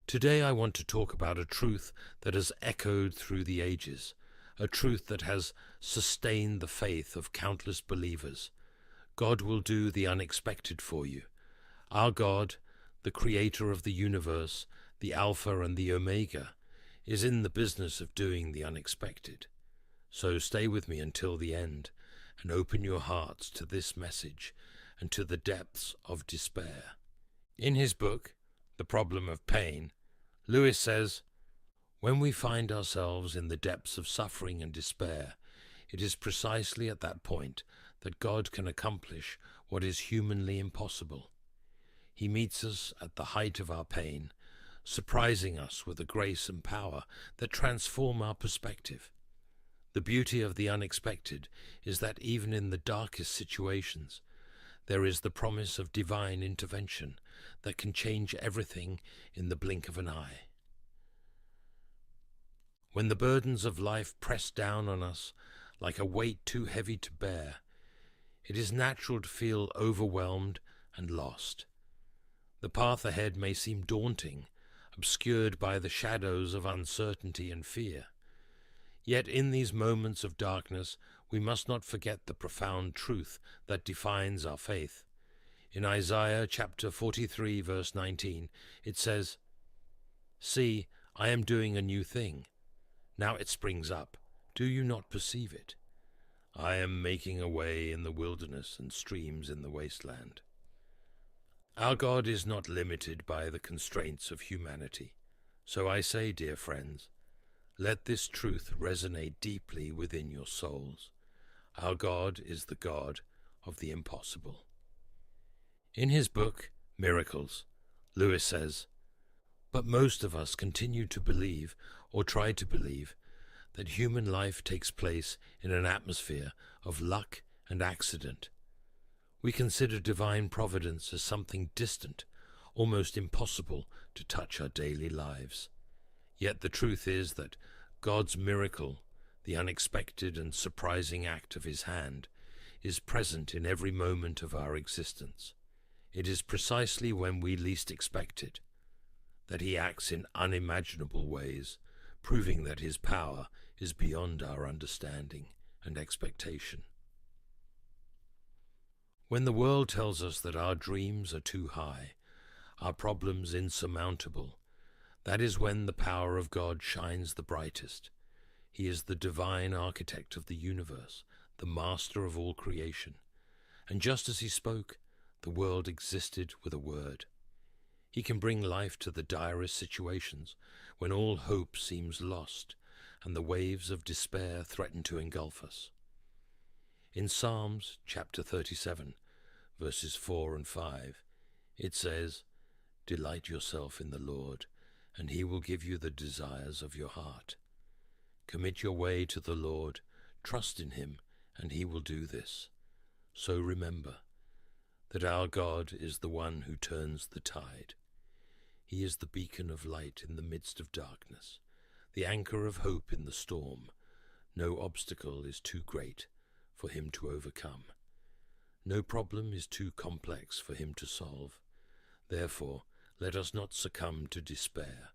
Today I want to talk about a truth that has echoed through the ages, a truth that has sustained the faith of countless believers. God will do the unexpected for you. Our God, the creator of the universe, the Alpha and the Omega, is in the business of doing the unexpected. So stay with me until the end and open your hearts to this message and to the depths of despair. In his book, The Problem of Pain, Lewis says, "When we find ourselves in the depths of suffering and despair, it is precisely at that point that God can accomplish what is humanly impossible. He meets us at the height of our pain, surprising us with a grace and power that transform our perspective. The beauty of the unexpected is that even in the darkest situations, there is the promise of divine intervention that can change everything in the blink of an eye. When the burdens of life press down on us like a weight too heavy to bear, it is natural to feel overwhelmed and lost. The path ahead may seem daunting, obscured by the shadows of uncertainty and fear. Yet in these moments of darkness, we must not forget the profound truth that defines our faith. In Isaiah chapter 43, verse 19, it says, "See, I am doing a new thing. Now it springs up. Do you not perceive it? I am making a way in the wilderness and streams in the wasteland." Our God is not limited by the constraints of humanity. So I say, dear friends, let this truth resonate deeply within your souls. Our God is the God of the impossible. In his book, Miracles, Lewis says, "But most of us continue to believe, or try to believe, that human life takes place in an atmosphere of luck and accident. We consider divine providence as something distant, almost impossible to touch our daily lives. Yet the truth is that God's miracle, the unexpected and surprising act of his hand, is present in every moment of our existence. It is precisely when we least expect it that he acts in unimaginable ways, proving that his power is beyond our understanding and expectation. When the world tells us that our dreams are too high, our problems insurmountable, that is when the power of God shines the brightest. He is the divine architect of the universe, the master of all creation. And just as he spoke, the world existed with a word. He can bring life to the direst situations when all hope seems lost and the waves of despair threaten to engulf us. In Psalms chapter 37, verses 4 and 5, it says, "Delight yourself in the Lord, and he will give you the desires of your heart. Commit your way to the Lord, trust in him, and he will do this." So remember that our God is the one who turns the tide. He is the beacon of light in the midst of darkness, the anchor of hope in the storm. No obstacle is too great for him to overcome. No problem is too complex for him to solve. Therefore, let us not succumb to despair,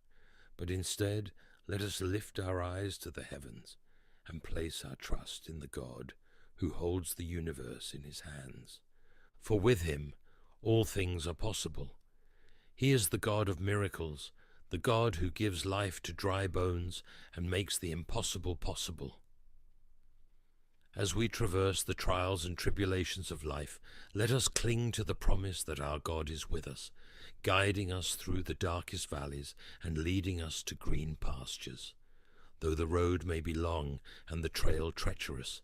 but instead let us lift our eyes to the heavens and place our trust in the God who holds the universe in his hands. For with him all things are possible. He is the God of miracles, the God who gives life to dry bones and makes the impossible possible. As we traverse the trials and tribulations of life, let us cling to the promise that our God is with us, guiding us through the darkest valleys and leading us to green pastures. Though the road may be long and the trail treacherous,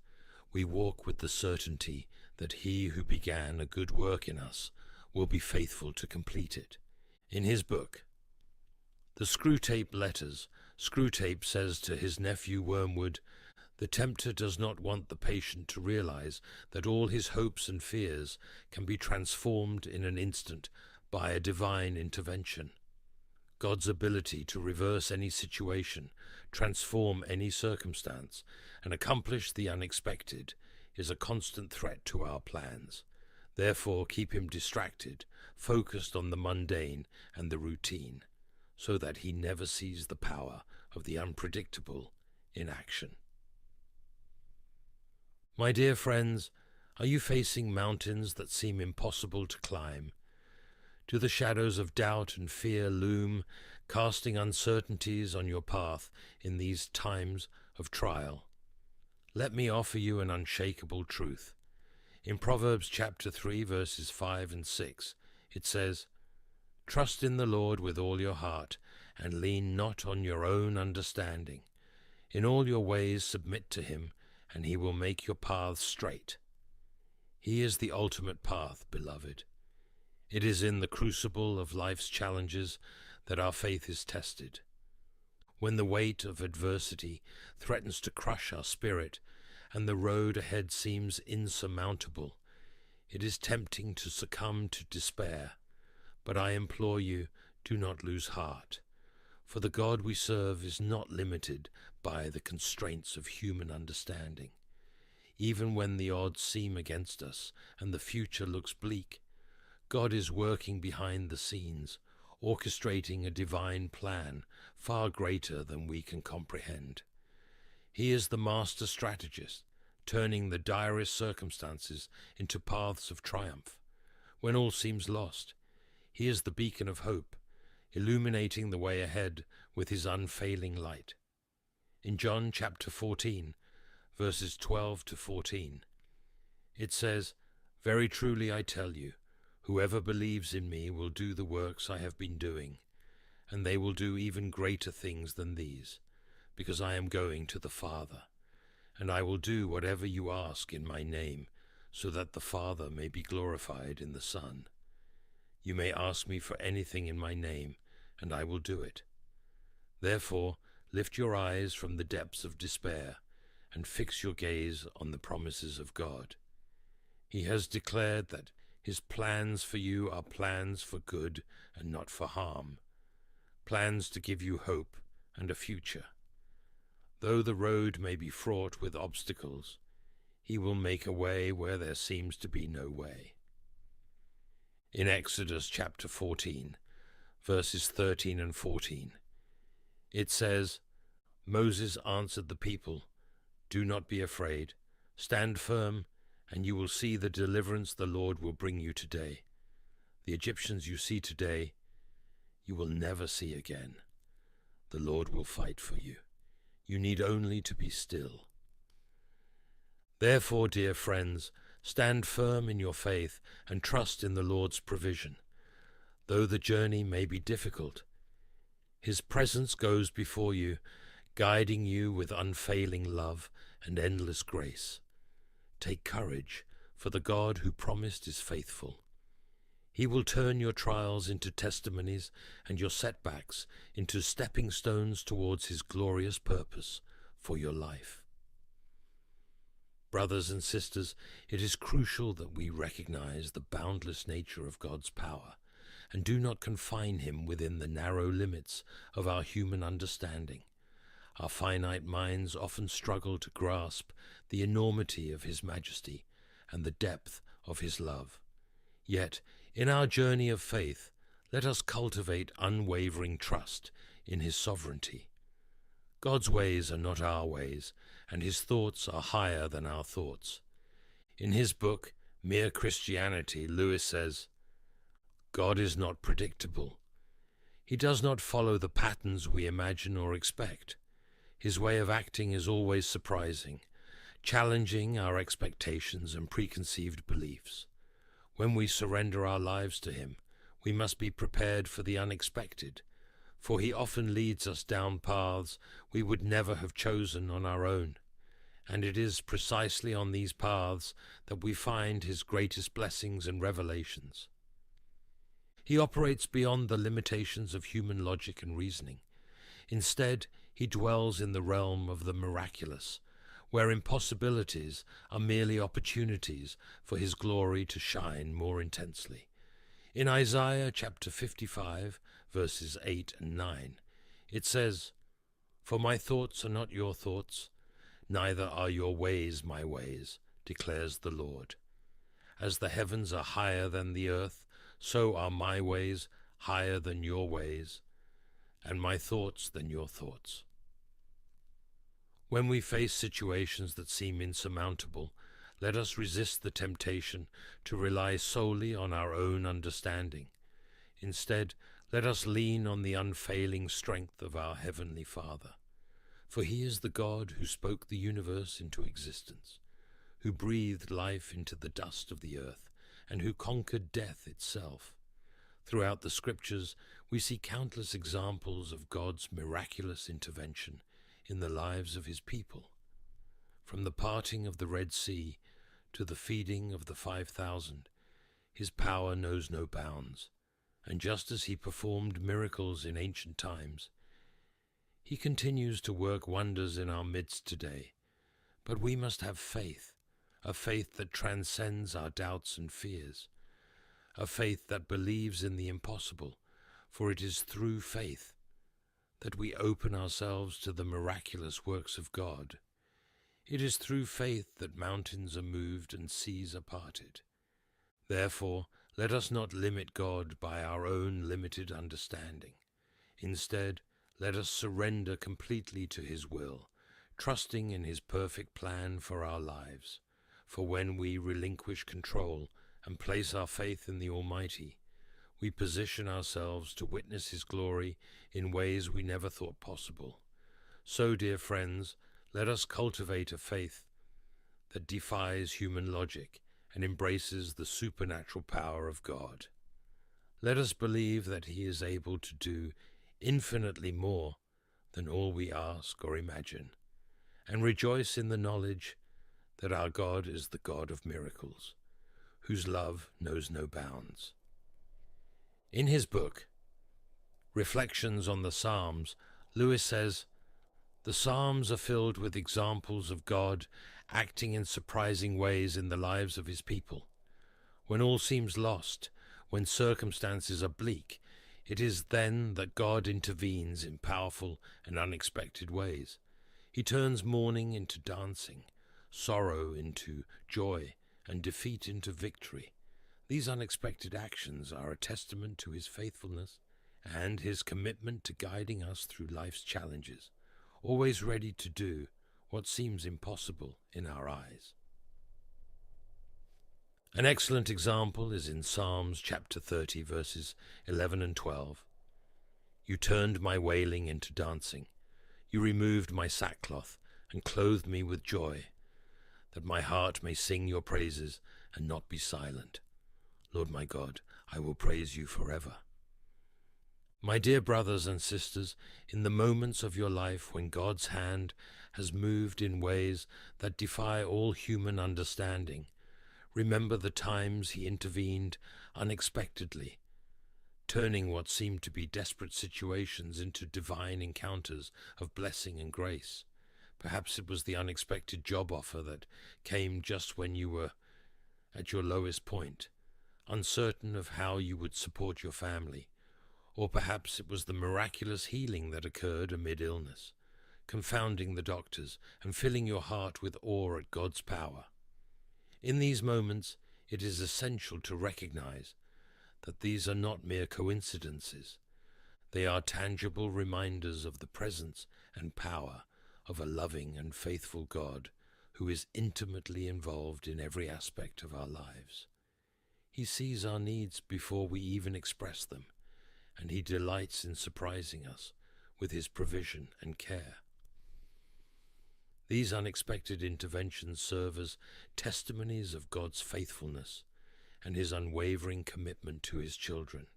we walk with the certainty that he who began a good work in us will be faithful to complete it. In his book, The Screwtape Letters, Screwtape says to his nephew Wormwood, "The tempter does not want the patient to realize that all his hopes and fears can be transformed in an instant by a divine intervention. God's ability to reverse any situation, transform any circumstance, and accomplish the unexpected is a constant threat to our plans. Therefore, keep him distracted, focused on the mundane and the routine. so that he never sees the power of the unpredictable in action. My dear friends, are you facing mountains that seem impossible to climb? Do the shadows of doubt and fear loom, casting uncertainties on your path in these times of trial? Let me offer you an unshakable truth. In Proverbs chapter 3, verses 5 and 6, it says, "Trust in the Lord with all your heart, and lean not on your own understanding. In all your ways submit to him, and he will make your paths straight." He is the ultimate path, beloved. It is in the crucible of life's challenges that our faith is tested. When the weight of adversity threatens to crush our spirit, and the road ahead seems insurmountable, it is tempting to succumb to despair. But I implore you, do not lose heart, for the God we serve is not limited by the constraints of human understanding. Even when the odds seem against us and the future looks bleak, God is working behind the scenes, orchestrating a divine plan far greater than we can comprehend. He is the master strategist, turning the direst circumstances into paths of triumph. When all seems lost, he is the beacon of hope, illuminating the way ahead with his unfailing light. In John chapter 14, verses 12 to 14, it says, "Very truly I tell you, whoever believes in me will do the works I have been doing, and they will do even greater things than these, because I am going to the Father. And I will do whatever you ask in my name, so that the Father may be glorified in the Son. You may ask me for anything in my name, and I will do it. Therefore, lift your eyes from the depths of despair, and fix your gaze on the promises of God. He has declared that his plans for you are plans for good and not for harm, plans to give you hope and a future. Though the road may be fraught with obstacles, he will make a way where there seems to be no way." In Exodus chapter 14, verses 13 and 14, it says, "Moses answered the people, 'Do not be afraid. Stand firm, and you will see the deliverance the Lord will bring you today. The Egyptians you see today, you will never see again. The Lord will fight for you. You need only to be still.'" Therefore, dear friends, stand firm in your faith and trust in the Lord's provision. Though the journey may be difficult, his presence goes before you, guiding you with unfailing love and endless grace. Take courage, for the God who promised is faithful. He will turn your trials into testimonies and your setbacks into stepping stones towards his glorious purpose for your life. Brothers and sisters, it is crucial that we recognize the boundless nature of God's power and do not confine him within the narrow limits of our human understanding. Our finite minds often struggle to grasp the enormity of his majesty and the depth of his love. Yet, in our journey of faith, let us cultivate unwavering trust in his sovereignty. God's ways are not our ways, and his thoughts are higher than our thoughts. In his book, Mere Christianity, Lewis says, "God is not predictable. He does not follow the patterns we imagine or expect. His way of acting is always surprising, challenging our expectations and preconceived beliefs. When we surrender our lives to him, we must be prepared for the unexpected, for he often leads us down paths we would never have chosen on our own, and it is precisely on these paths that we find his greatest blessings and revelations. He operates beyond the limitations of human logic and reasoning. Instead, he dwells in the realm of the miraculous, where impossibilities are merely opportunities for his glory to shine more intensely. In Isaiah chapter 55, verses 8 and 9, it says, "For my thoughts are not your thoughts, neither are your ways my ways, declares the Lord. As the heavens are higher than the earth, so are my ways higher than your ways, and my thoughts than your thoughts. When we face situations that seem insurmountable, let us resist the temptation to rely solely on our own understanding. Instead, let us lean on the unfailing strength of our Heavenly Father. For He is the God who spoke the universe into existence, who breathed life into the dust of the earth, and who conquered death itself. Throughout the Scriptures, we see countless examples of God's miraculous intervention in the lives of His people. From the parting of the Red Sea to the feeding of the 5,000, His power knows no bounds, and just as He performed miracles in ancient times, He continues to work wonders in our midst today. But we must have faith, a faith that transcends our doubts and fears, a faith that believes in the impossible, for it is through faith that we open ourselves to the miraculous works of God. It is through faith that mountains are moved and seas are parted. Therefore, let us not limit God by our own limited understanding. Instead, let us surrender completely to His will, trusting in His perfect plan for our lives. For when we relinquish control and place our faith in the Almighty, we position ourselves to witness His glory in ways we never thought possible. So, dear friends, let us cultivate a faith that defies human logic and embraces the supernatural power of God. Let us believe that He is able to do infinitely more than all we ask or imagine, and rejoice in the knowledge that our God is the God of miracles, whose love knows no bounds. In his book, Reflections on the Psalms, Lewis says, "The Psalms are filled with examples of God acting in surprising ways in the lives of His people. When all seems lost, when circumstances are bleak, it is then that God intervenes in powerful and unexpected ways. He turns mourning into dancing, sorrow into joy, and defeat into victory. These unexpected actions are a testament to His faithfulness and His commitment to guiding us through life's challenges, always ready to do what seems impossible in our eyes." An excellent example is in Psalms chapter 30, verses 11 and 12. "You turned my wailing into dancing. You removed my sackcloth and clothed me with joy, that my heart may sing your praises and not be silent. Lord my God, I will praise you forever." My dear brothers and sisters, in the moments of your life when God's hand has moved in ways that defy all human understanding, remember the times He intervened unexpectedly, turning what seemed to be desperate situations into divine encounters of blessing and grace. Perhaps it was the unexpected job offer that came just when you were at your lowest point, uncertain of how you would support your family. Or perhaps it was the miraculous healing that occurred amid illness, confounding the doctors and filling your heart with awe at God's power. In these moments, it is essential to recognize that these are not mere coincidences. They are tangible reminders of the presence and power of a loving and faithful God who is intimately involved in every aspect of our lives. He sees our needs before we even express them, and He delights in surprising us with His provision and care. These unexpected interventions serve as testimonies of God's faithfulness and His unwavering commitment to His children.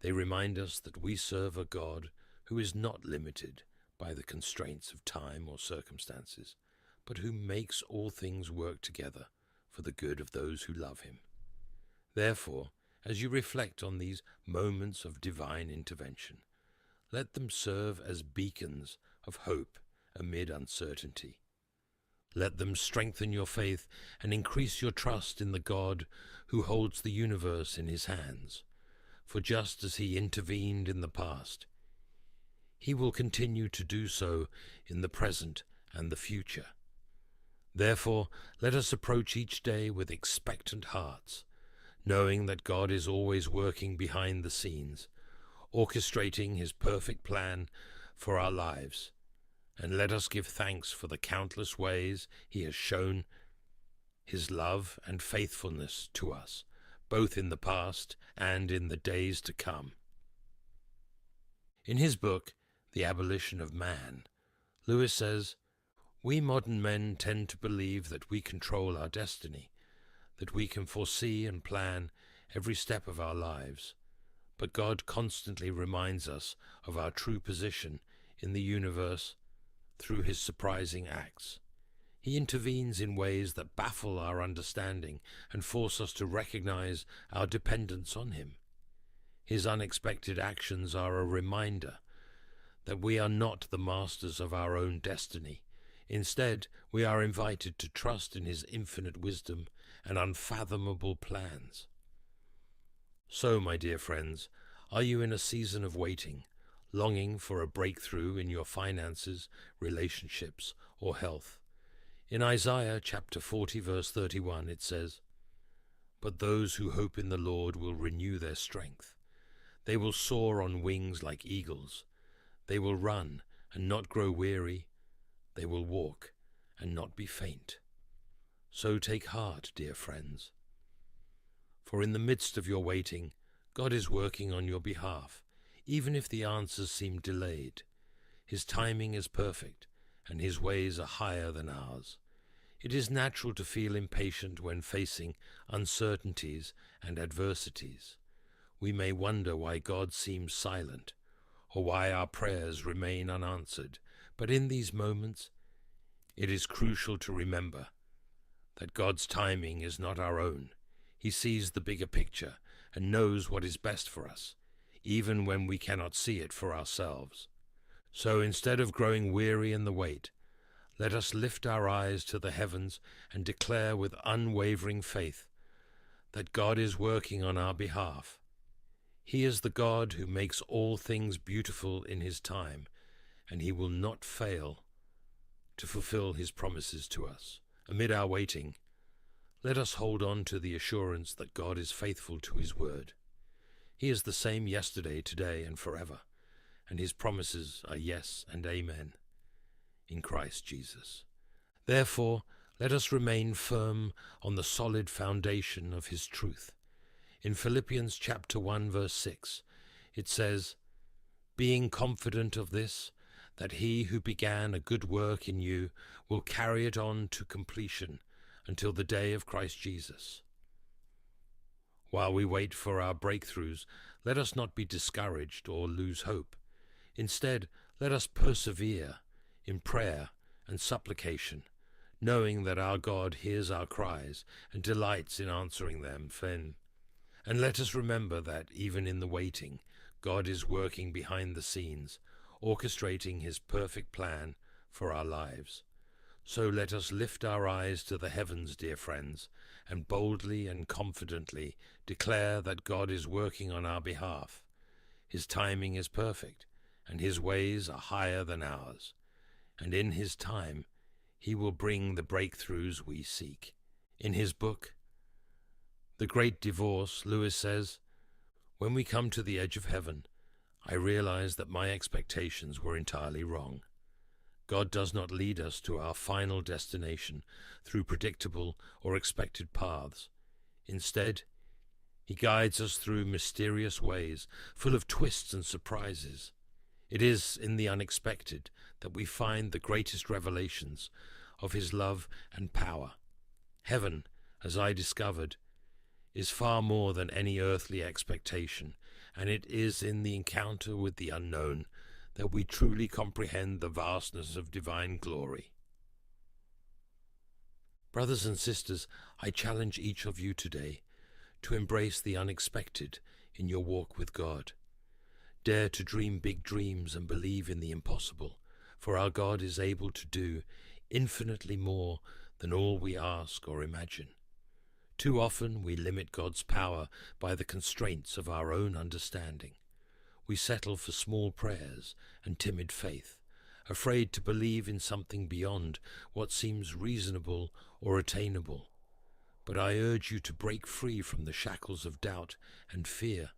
They remind us that we serve a God who is not limited by the constraints of time or circumstances, but who makes all things work together for the good of those who love Him. Therefore, as you reflect on these moments of divine intervention, let them serve as beacons of hope amid uncertainty. Let them strengthen your faith and increase your trust in the God who holds the universe in His hands. For just as He intervened in the past, He will continue to do so in the present and the future. Therefore, let us approach each day with expectant hearts, knowing that God is always working behind the scenes, orchestrating his perfect plan for our lives. And let us give thanks for the countless ways he has shown his love and faithfulness to us, both in the past and in the days to come. In his book, The Abolition of Man, Lewis says, "We modern men tend to believe that we control our destiny, that we can foresee and plan every step of our lives. But God constantly reminds us of our true position in the universe through his surprising acts. He intervenes in ways that baffle our understanding and force us to recognize our dependence on him. His unexpected actions are a reminder that we are not the masters of our own destiny. Instead, we are invited to trust in his infinite wisdom and unfathomable plans." So, my dear friends, are you in a season of waiting, longing for a breakthrough in your finances, relationships, or health? In Isaiah chapter 40, verse 31, it says, "But those who hope in the Lord will renew their strength. They will soar on wings like eagles. They will run and not grow weary. They will walk and not be faint." So take heart, dear friends. For in the midst of your waiting, God is working on your behalf, even if the answers seem delayed. His timing is perfect, and his ways are higher than ours. It is natural to feel impatient when facing uncertainties and adversities. We may wonder why God seems silent, or why our prayers remain unanswered, but in these moments, it is crucial to remember that God's timing is not our own. He sees the bigger picture and knows what is best for us, even when we cannot see it for ourselves. So instead of growing weary in the wait, let us lift our eyes to the heavens and declare with unwavering faith that God is working on our behalf. He is the God who makes all things beautiful in his time, and he will not fail to fulfill his promises to us. Amid our waiting, let us hold on to the assurance that God is faithful to his word. He is the same yesterday, today, and forever, and his promises are yes and amen in Christ Jesus. Therefore, let us remain firm on the solid foundation of his truth. In Philippians chapter 1, verse 6, it says, "Being confident of this, that he who began a good work in you will carry it on to completion until the day of Christ Jesus." While we wait for our breakthroughs, let us not be discouraged or lose hope. Instead, let us persevere in prayer and supplication, knowing that our God hears our cries and delights in answering them. And let us remember that even in the waiting, God is working behind the scenes, orchestrating his perfect plan for our lives. So let us lift our eyes to the heavens, dear friends, and boldly and confidently declare that God is working on our behalf. His timing is perfect, and his ways are higher than ours. And in his time, he will bring the breakthroughs we seek. In his book, The Great Divorce, Lewis says, "When we come to the edge of heaven, I realize that my expectations were entirely wrong. God does not lead us to our final destination through predictable or expected paths. Instead, he guides us through mysterious ways, full of twists and surprises. It is in the unexpected that we find the greatest revelations of his love and power. Heaven, as I discovered, is far more than any earthly expectation, and it is in the encounter with the unknown that we truly comprehend the vastness of divine glory." Brothers and sisters, I challenge each of you today to embrace the unexpected in your walk with God. Dare to dream big dreams and believe in the impossible, for our God is able to do infinitely more than all we ask or imagine. Too often we limit God's power by the constraints of our own understanding. We settle for small prayers and timid faith, afraid to believe in something beyond what seems reasonable or attainable. But I urge you to break free from the shackles of doubt and fear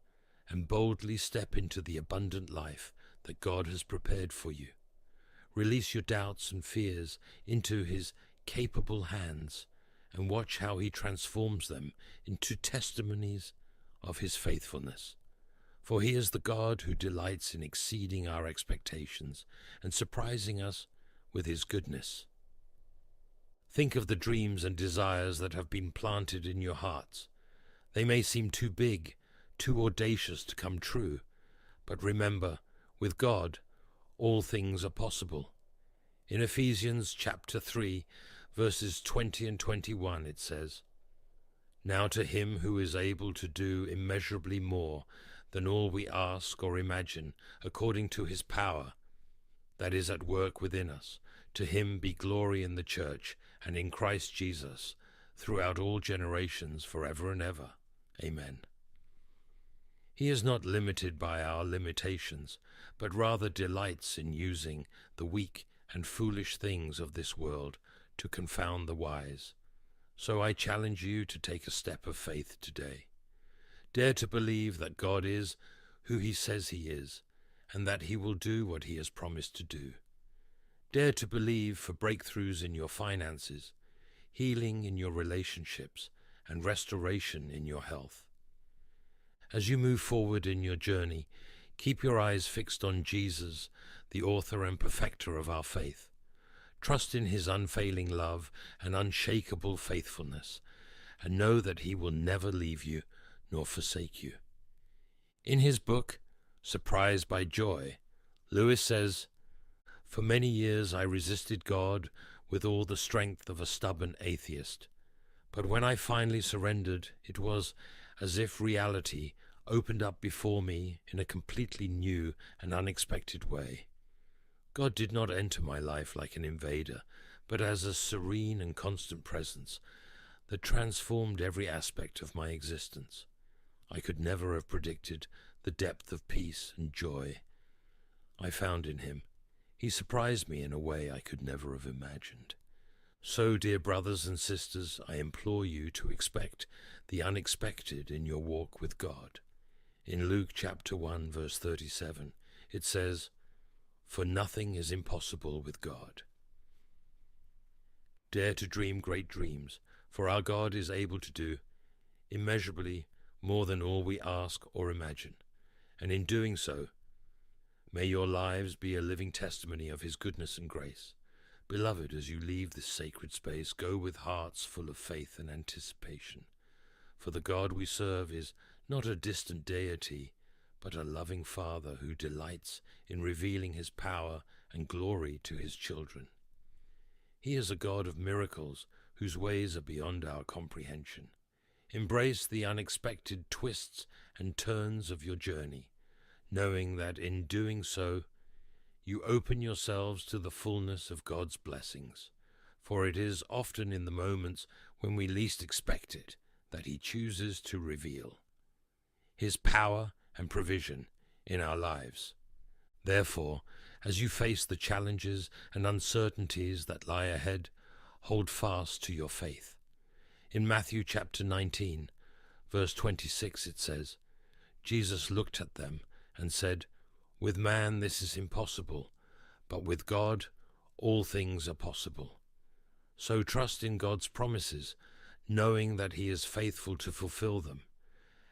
and boldly step into the abundant life that God has prepared for you. Release your doubts and fears into His capable hands and watch how He transforms them into testimonies of His faithfulness. For He is the God who delights in exceeding our expectations and surprising us with His goodness. Think of the dreams and desires that have been planted in your hearts. They may seem too big, too audacious to come true, but remember, with God, all things are possible. In Ephesians chapter 3, verses 20 and 21, it says, "Now to Him who is able to do immeasurably more than all we ask or imagine, according to His power that is at work within us, to Him be glory in the church and in Christ Jesus, throughout all generations, forever and ever. Amen." He is not limited by our limitations, but rather delights in using the weak and foolish things of this world to confound the wise. So I challenge you to take a step of faith today. Dare to believe that God is who He says He is, and that He will do what He has promised to do. Dare to believe for breakthroughs in your finances, healing in your relationships, and restoration in your health. As you move forward in your journey, keep your eyes fixed on Jesus, the author and perfecter of our faith. Trust in His unfailing love and unshakable faithfulness, and know that He will never leave you nor forsake you. In his book, Surprised by Joy, Lewis says, "For many years I resisted God with all the strength of a stubborn atheist. But when I finally surrendered, it was as if reality opened up before me in a completely new and unexpected way. God did not enter my life like an invader, but as a serene and constant presence that transformed every aspect of my existence. I could never have predicted the depth of peace and joy I found in Him. He surprised me in a way I could never have imagined. So, dear brothers and sisters, I implore you to expect the unexpected in your walk with God. In Luke chapter 1, verse 37, it says, "For nothing is impossible with God." Dare to dream great dreams, for our God is able to do immeasurably more than all we ask or imagine. And in doing so, may your lives be a living testimony of His goodness and grace. Beloved, as you leave this sacred space, go with hearts full of faith and anticipation. For the God we serve is not a distant deity, but a loving Father who delights in revealing His power and glory to His children. He is a God of miracles whose ways are beyond our comprehension. Embrace the unexpected twists and turns of your journey, knowing that in doing so, you open yourselves to the fullness of God's blessings, for it is often in the moments when we least expect it that He chooses to reveal His power and provision in our lives. Therefore, as you face the challenges and uncertainties that lie ahead, hold fast to your faith. In Matthew chapter 19, verse 26, it says, "Jesus looked at them and said, 'With man this is impossible, but with God all things are possible.' So trust in God's promises, knowing that He is faithful to fulfill them.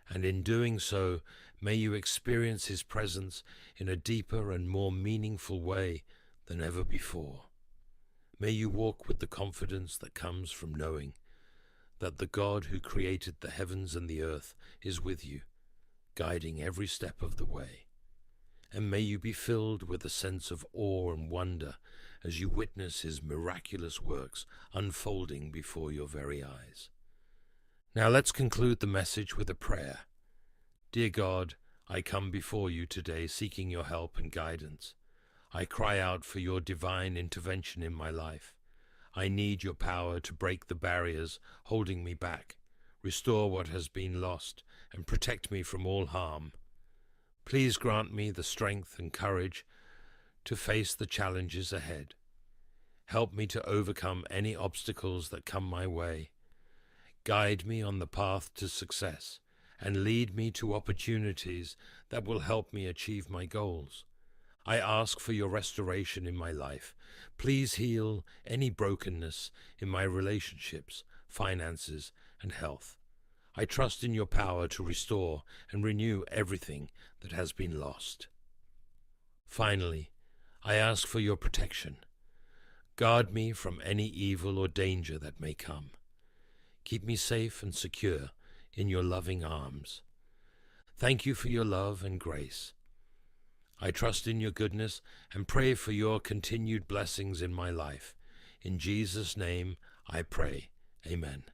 And in doing so, may you experience His presence in a deeper and more meaningful way than ever before. May you walk with the confidence that comes from knowing that the God who created the heavens and the earth is with you, guiding every step of the way. And may you be filled with a sense of awe and wonder as you witness His miraculous works unfolding before your very eyes. Now let's conclude the message with a prayer. Dear God, I come before you today seeking your help and guidance. I cry out for your divine intervention in my life. I need your power to break the barriers holding me back, restore what has been lost, and protect me from all harm. Please grant me the strength and courage to face the challenges ahead. Help me to overcome any obstacles that come my way. Guide me on the path to success, and lead me to opportunities that will help me achieve my goals. I ask for your restoration in my life. Please heal any brokenness in my relationships, finances, and health. I trust in your power to restore and renew everything that has been lost. Finally, I ask for your protection. Guard me from any evil or danger that may come. Keep me safe and secure in your loving arms. Thank you for your love and grace. I trust in your goodness and pray for your continued blessings in my life. In Jesus' name I pray. Amen.